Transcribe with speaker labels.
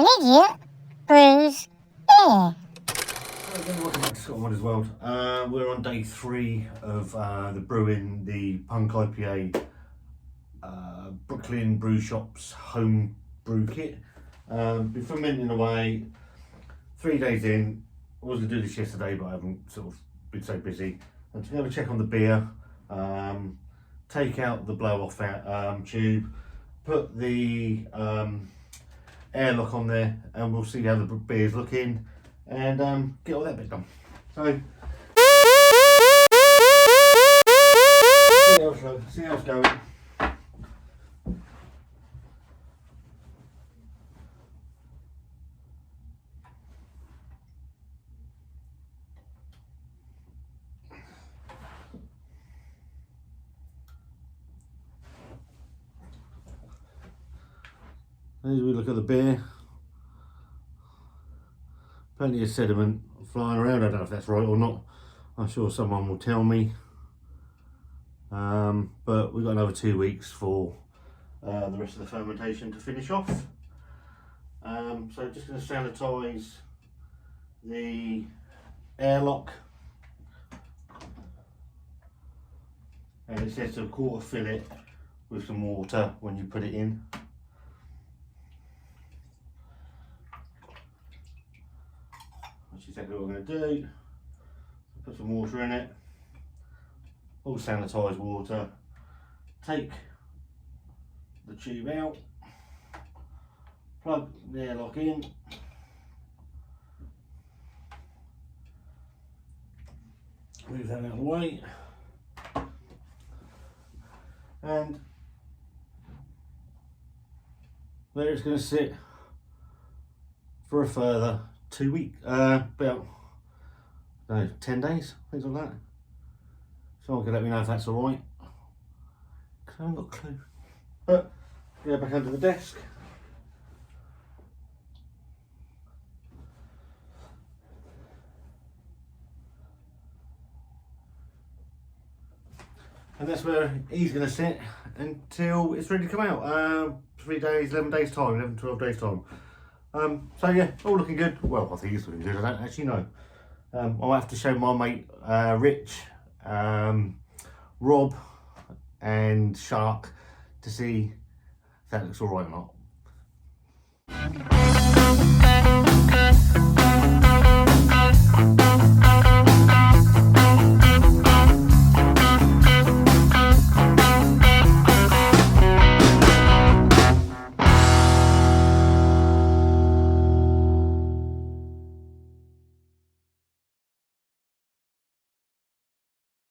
Speaker 1: an idiot brews beer.
Speaker 2: Welcome back to Scotland as well. We're on day 3 of the brewing the Punk IPA Brooklyn Brew Shop's home brew kit. Been fermenting away, 3 days in. I was going to do this yesterday, but I haven't sort of been so busy. I'm just going to have a check on the beer, take out the blow off tube, put the airlock on there, and we'll see how the beer's looking and get all that bit done. So see how it's going. As we look at the beer, plenty of sediment flying around. I don't know if that's right or not. I'm sure someone will tell me. But we've got another 2 weeks for the rest of the fermentation to finish off. So just going to sanitise the airlock. And it says to quarter fill it with some water when you put it in. That's exactly what we're going to do. Put some water in it, all sanitised water, take the tube out, plug the airlock in, move that out of the way, and there it's going to sit for a further 2 weeks, about 10 days, things like that. Someone can let me know if that's alright, because I haven't got a clue. But, go back under the desk. And that's where he's going to sit until it's ready to come out. 3 days, 11 days time, 11, 12 days time. So yeah, all looking good. Well, I think it's looking good, I don't actually know. I'll have to show my mate Rich, Rob and Shark to see if that looks alright or not.